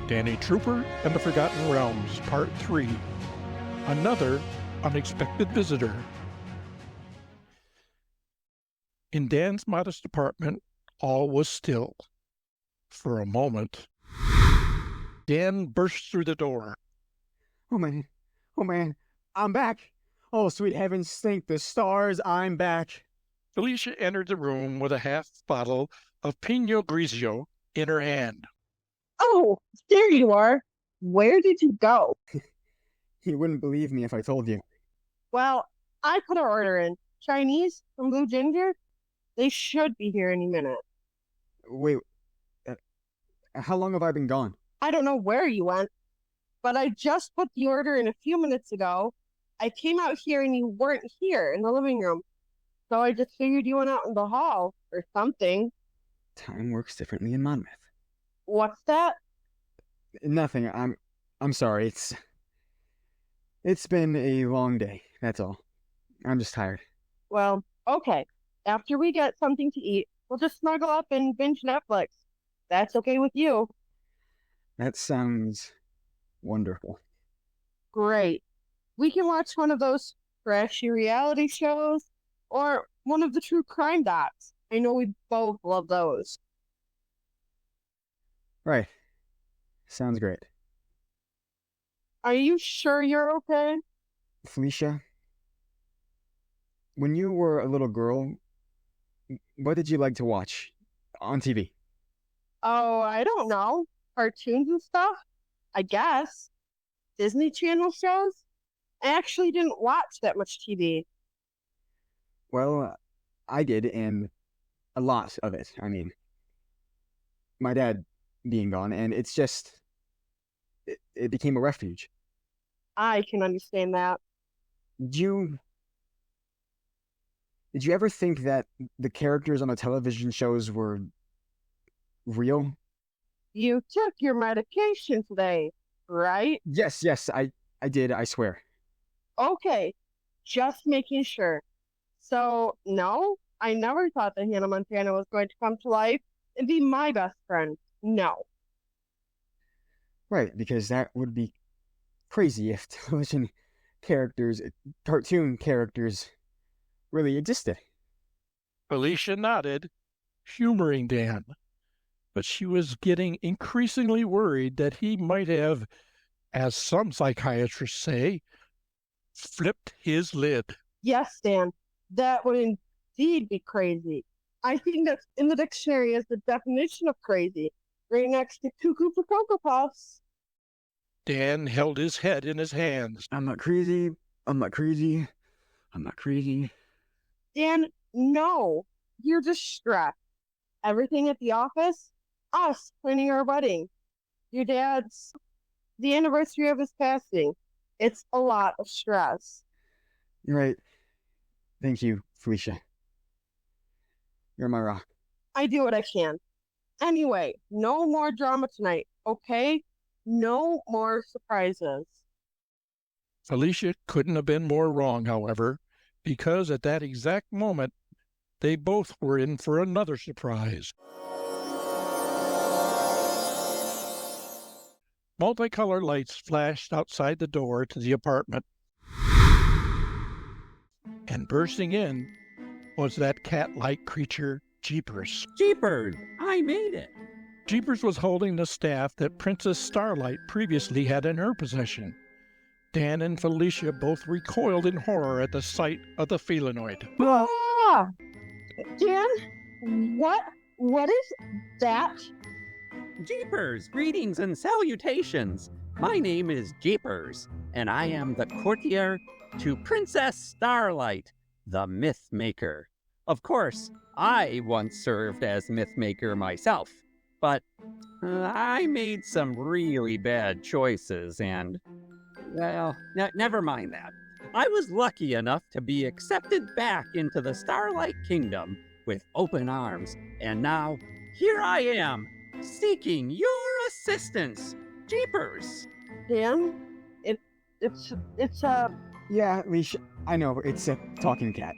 Danny Trooper and the Forgotten Realms, Part 3. Another unexpected visitor. In Dan's modest apartment, all was still. For a moment, Dan burst through the door. Oh man, I'm back. Oh, sweet heavens, thank the stars, I'm back. Felicia entered the room with a half bottle of Pinot Grigio in her hand. Oh, there you are. Where did you go? You wouldn't believe me if I told you. Well, I put an order in. Chinese from Blue Ginger. They should be here any minute. Wait, how long have I been gone? I don't know where you went, but I just put the order in a few minutes ago. I came out here and you weren't here in the living room. So I just figured you went out in the hall or something. Time works differently in ModMyth. What's that? Nothing. I'm sorry. It's been a long day. That's all. I'm just tired. Well, okay. After we get something to eat, we'll just snuggle up and binge Netflix. That's okay with you. That sounds wonderful. Great. We can watch one of those trashy reality shows or one of the true crime docs. I know we both love those. Right. Sounds great. Are you sure you're okay? Felicia, when you were a little girl, what did you like to watch on TV? Oh, I don't know. Cartoons and stuff? I guess. Disney Channel shows? I actually didn't watch that much TV. Well, I did, and a lot of it. I mean, my dad being gone, and it's just, it became a refuge. I can understand that. Did you ever think that the characters on the television shows were real? You took your medication today, right? Yes, I did, I swear. Okay, just making sure. So, no, I never thought that Hannah Montana was going to come to life and be my best friend. No. Right, because that would be crazy if television characters, cartoon characters, really existed. Felicia nodded, humoring Dan, but she was getting increasingly worried that he might have, as some psychiatrists say, flipped his lid. Yes, Dan, that would indeed be crazy. I think that's in the dictionary as the definition of crazy, right next to cuckoo for Cocoa Puffs. Dan held his head in his hands. I'm not crazy. I'm not crazy. I'm not crazy. Dan, no, you're just stressed. Everything at the office, us planning our wedding, your dad's, the anniversary of his passing. It's a lot of stress. You're right. Thank you, Felicia. You're my rock. I do what I can. Anyway, no more drama tonight, okay? No more surprises. Felicia couldn't have been more wrong, however, because at that exact moment, they both were in for another surprise. Multicolored lights flashed outside the door to the apartment. And bursting in was that cat-like creature, Jeepers. Jeepers! I made it! Jeepers was holding the staff that Princess Starlight previously had in her possession. Dan and Felicia both recoiled in horror at the sight of the felinoid. Ah! Dan, what is that? Jeepers! Greetings and salutations! My name is Jeepers, and I am the courtier to Princess Starlight, the myth maker. Of course, I once served as myth maker myself, but I made some really bad choices and, well, never mind that. I was lucky enough to be accepted back into the Starlight Kingdom with open arms, and now here I am, seeking your assistance. Jeepers! Dan, it's Yeah, Alicia, I know, it's a talking cat.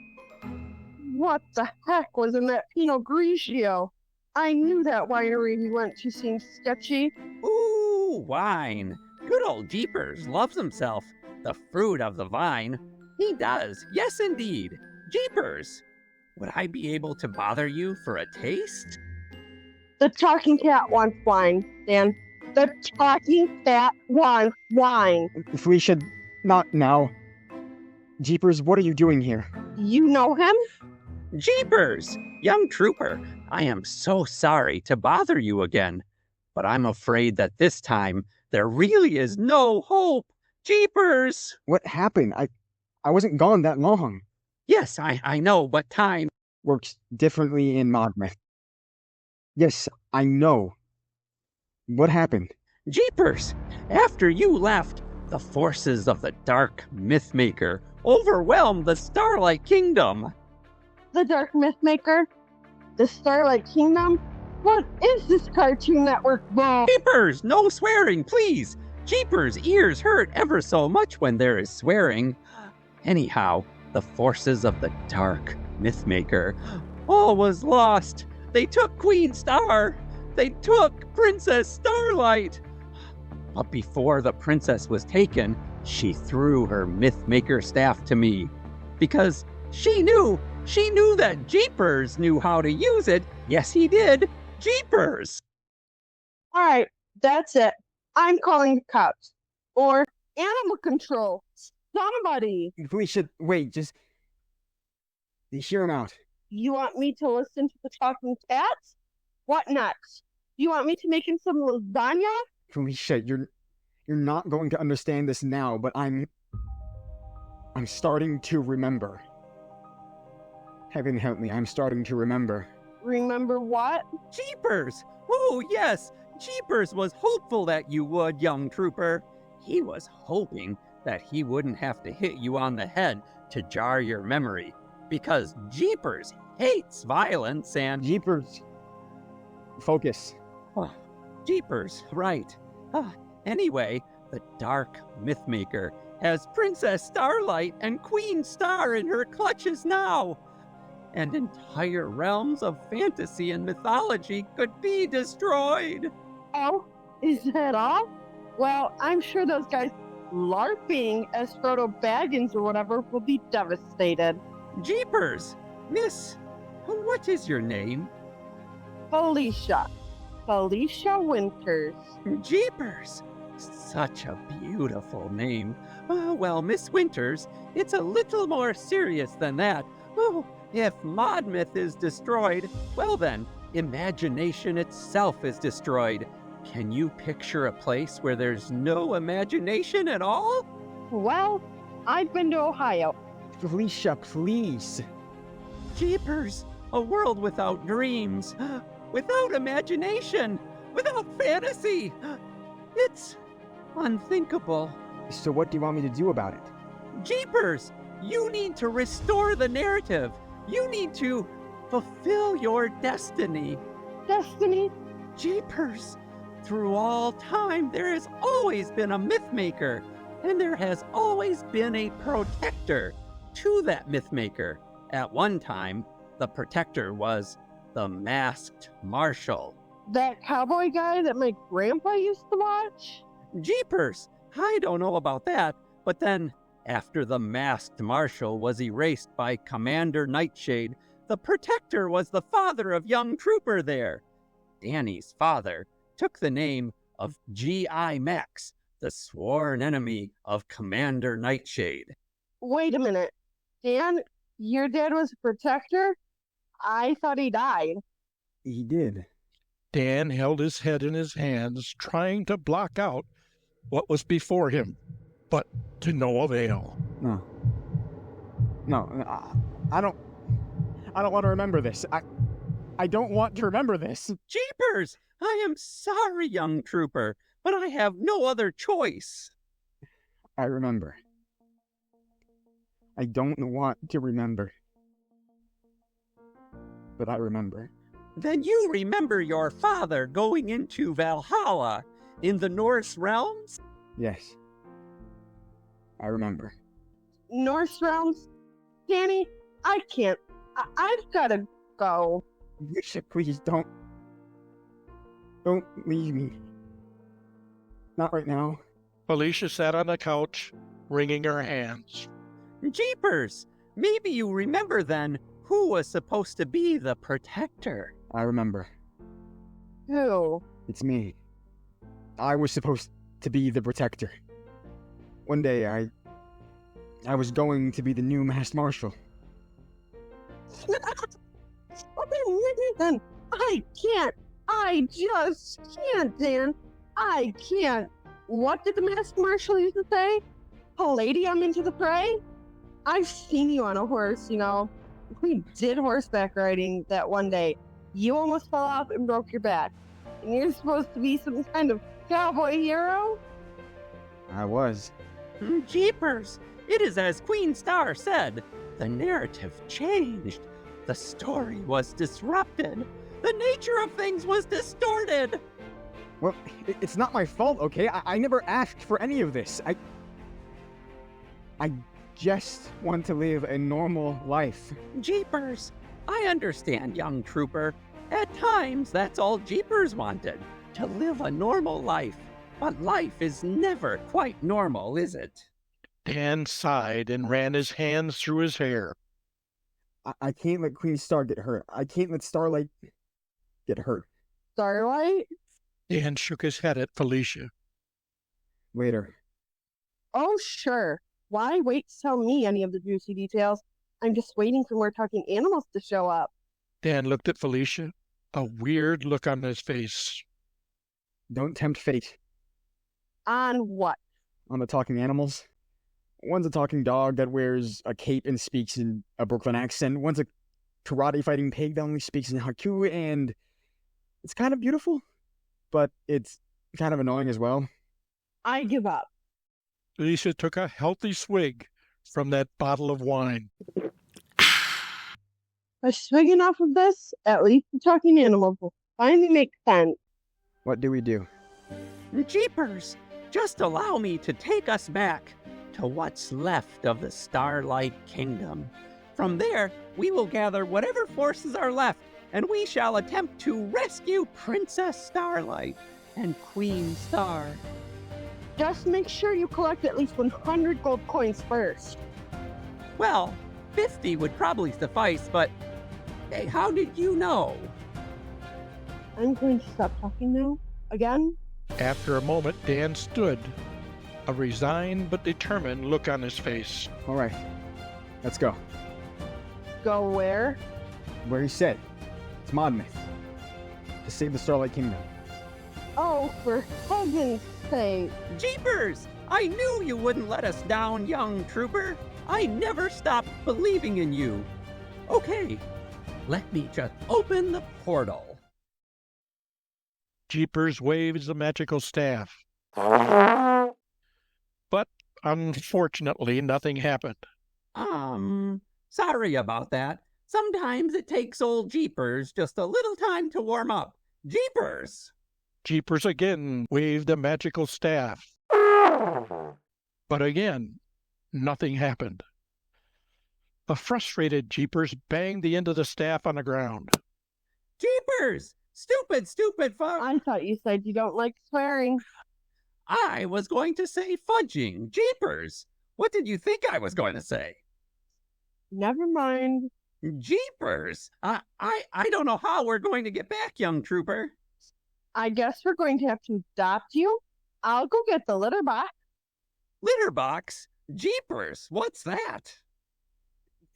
what the heck was in that Pinot Grigio? I knew that winery he went to seemed sketchy. Ooh, Ooh, wine. Good old Jeepers loves himself. The fruit of the vine. He does, yes indeed. Jeepers! Would I be able to bother you for a taste? The talking cat wants wine, Dan. The talking cat wants wine. Felicia, not now. Jeepers, what are you doing here? You know him? Jeepers! Young trooper, I am so sorry to bother you again, but I'm afraid that this time there really is no hope. Jeepers! What happened? I wasn't gone that long. Yes, I know, but time... Works differently in ModMyth. Yes, I know. What happened? Jeepers! After you left, the forces of the Dark Mythmaker overwhelmed the Starlight Kingdom. The Dark Mythmaker? The Starlight Kingdom? What is this Cartoon Network bull? Jeepers! No swearing, please! Jeepers' ears hurt ever so much when there is swearing. Anyhow, the forces of the Dark Mythmaker. All was lost. They took Queen Star. They took Princess Starlight. But before the princess was taken, she threw her Mythmaker staff to me. Because she knew that Jeepers knew how to use it. Yes, he did. Jeepers! All right, that's it. I'm calling the cops. Or animal control. Somebody. Felicia, wait, just... hear him out. You want me to listen to the talking cats? What next? You want me to make him some lasagna? Felicia, you're not going to understand this now, but I'm starting to remember. Heaven help me, I'm starting to remember. Remember what? Jeepers! Oh, yes! Jeepers was hopeful that you would, young trooper. He was hoping that he wouldn't have to hit you on the head to jar your memory. Because Jeepers hates violence and... Jeepers! Focus. Oh, Jeepers, right. Anyway, the Dark Mythmaker has Princess Starlight and Queen Star in her clutches now. And entire realms of fantasy and mythology could be destroyed. Oh, is that all? Well, I'm sure those guys LARPing as Frodo Baggins or whatever will be devastated. Jeepers! Miss, what is your name? Felicia. Felicia Winters. Jeepers! Such a beautiful name. Well, Miss Winters, it's a little more serious than that. Oh, if ModMyth is destroyed, well then, imagination itself is destroyed. Can you picture a place where there's no imagination at all? Well, I've been to Ohio. Felicia, please. Jeepers! A world without dreams, without imagination, without fantasy. It's unthinkable. So what do you want me to do about it? Jeepers! You need to restore the narrative. You need to fulfill your destiny. Destiny? Jeepers! Through all time, there has always been a mythmaker, and there has always been a protector to that mythmaker. At one time, the protector was the Masked Marshal. That cowboy guy that my grandpa used to watch? Jeepers! I don't know about that, but then, after the Masked Marshal was erased by Commander Nightshade, the protector was the father of young trooper there. Danny's father took the name of G.I. Max, the sworn enemy of Commander Nightshade. Wait a minute. Dan, your dad was a protector? I thought he died. He did. Dan held his head in his hands, trying to block out what was before him, but to no avail. No, I don't want to remember this. I don't want to remember this. Jeepers! I am sorry, young trooper, but I have no other choice. I remember. I don't want to remember. But I remember. Then you remember your father going into Valhalla in the Norse realms? Yes. I remember. Norse realms? Danny, I can't. I've got to go. Risha, please don't leave me. Not right now. Felicia sat on the couch, wringing her hands. Jeepers! Maybe you remember then who was supposed to be the protector. I remember. Who? It's me. I was supposed to be the protector. One day, I was going to be the new Masked Marshal. Dan, I can't. I just can't, Dan. I can't. What did the Masked Marshal used to say? Palladium into the prey? I've seen you on a horse, you know. We did horseback riding that one day. You almost fell off and broke your back. And you're supposed to be some kind of cowboy hero? I was. Jeepers! It is as Queen Star said. The narrative changed. The story was disrupted. The nature of things was distorted. Well, it's not my fault, okay? I never asked for any of this. I just want to live a normal life. Jeepers! I understand, young trooper. At times, that's all Jeepers wanted. To live a normal life. But life is never quite normal, is it? Dan sighed and ran his hands through his hair. I can't let Queen Star get hurt. I can't let Starlight get hurt. Starlight? Dan shook his head at Felicia. Later. Oh, sure. Why wait to tell me any of the juicy details? I'm just waiting for more talking animals to show up. Dan looked at Felicia, a weird look on his face. Don't tempt fate. On what? On the talking animals. One's a talking dog that wears a cape and speaks in a Brooklyn accent. One's a karate fighting pig that only speaks in haiku, and it's kind of beautiful, but it's kind of annoying as well. I give up. Felicia took a healthy swig from that bottle of wine. By swigging off of this, at least the talking animals will finally make sense. What do we do? Jeepers! Just allow me to take us back to what's left of the Starlight Kingdom. From there, we will gather whatever forces are left, and we shall attempt to rescue Princess Starlight and Queen Star. Just make sure you collect at least 100 gold coins first. Well, 50 would probably suffice, but hey, how did you know? I'm going to stop talking now. Again? After a moment, Dan stood, a resigned but determined look on his face. All right, let's go. Go where? Where he said. It's ModMyth. To save the Starlight Kingdom. Oh, for heaven's sake. Jeepers! I knew you wouldn't let us down, young trooper. I never stopped believing in you. Okay, let me just open the portal. Jeepers waves the magical staff. But unfortunately, nothing happened. Sorry about that. Sometimes it takes old Jeepers just a little time to warm up. Jeepers! Jeepers again waved the magical staff. But again, nothing happened. The frustrated Jeepers banged the end of the staff on the ground. Jeepers! Stupid I thought you said you don't like swearing. I was going to say fudging. Jeepers! What did you think I was going to say? Never mind. Jeepers! I don't know how we're going to get back, young trooper. I guess we're going to have to adopt you. I'll go get the litter box. Litter box? Jeepers! What's that?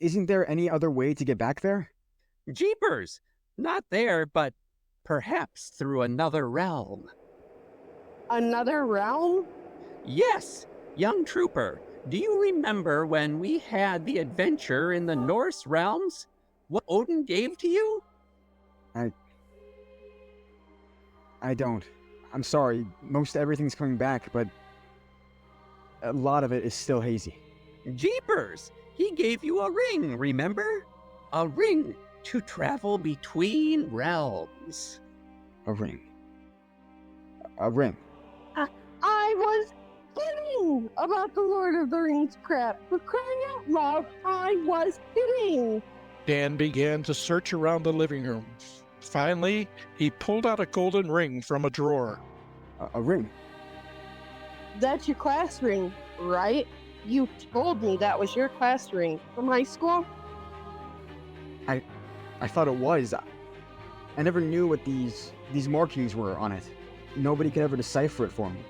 Isn't there any other way to get back there? Jeepers! Not there, but perhaps through another realm. Another realm? Yes, young trooper. Do you remember when we had the adventure in the Norse realms? What Odin gave to you? I don't. I'm sorry. Most everything's coming back, but a lot of it is still hazy. Jeepers! He gave you a ring, remember? A ring to travel between realms. A ring. A ring. I was kidding about the Lord of the Rings crap. For crying out loud, I was kidding. Dan began to search around the living room. Finally, he pulled out a golden ring from a drawer. A ring. That's your class ring, right? You told me that was your class ring from high school? I thought it was. I never knew what these markings were on it. Nobody could ever decipher it for me.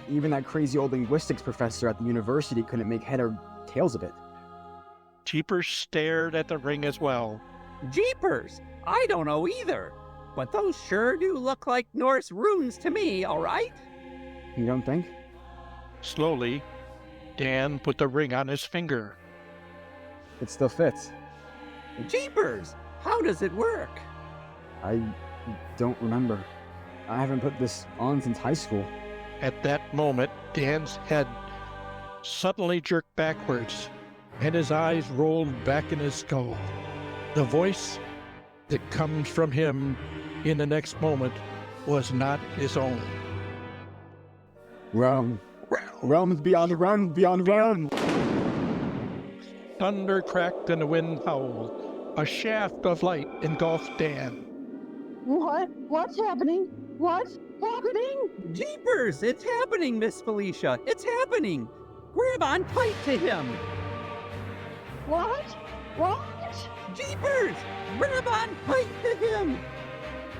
Even that crazy old linguistics professor at the university couldn't make head or tails of it. Jeepers stared at the ring as well. Jeepers! I don't know either. But those sure do look like Norse runes to me, all right? You don't think? Slowly, Dan put the ring on his finger. It still fits. Jeepers! How does it work? I don't remember. I haven't put this on since high school. At that moment, Dan's head suddenly jerked backwards, and his eyes rolled back in his skull. The voice that comes from him in the next moment was not his own. Realms beyond the realm, beyond realm. Thunder cracked and the wind howled. A shaft of light engulfed Dan. What? What's happening? What's happening? Jeepers! It's happening, Miss Felicia! It's happening! Grab on tight to him! What? What? Jeepers! Grab on tight to him!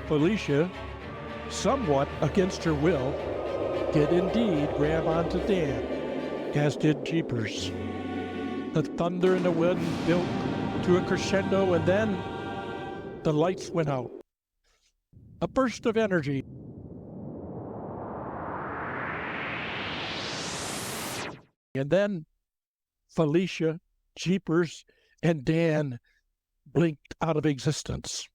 Felicia, somewhat against her will, did indeed grab onto Dan, as did Jeepers. The thunder and the wind built to a crescendo, and then the lights went out. A burst of energy. And then Felicia, Jeepers, and Dan blinked out of existence.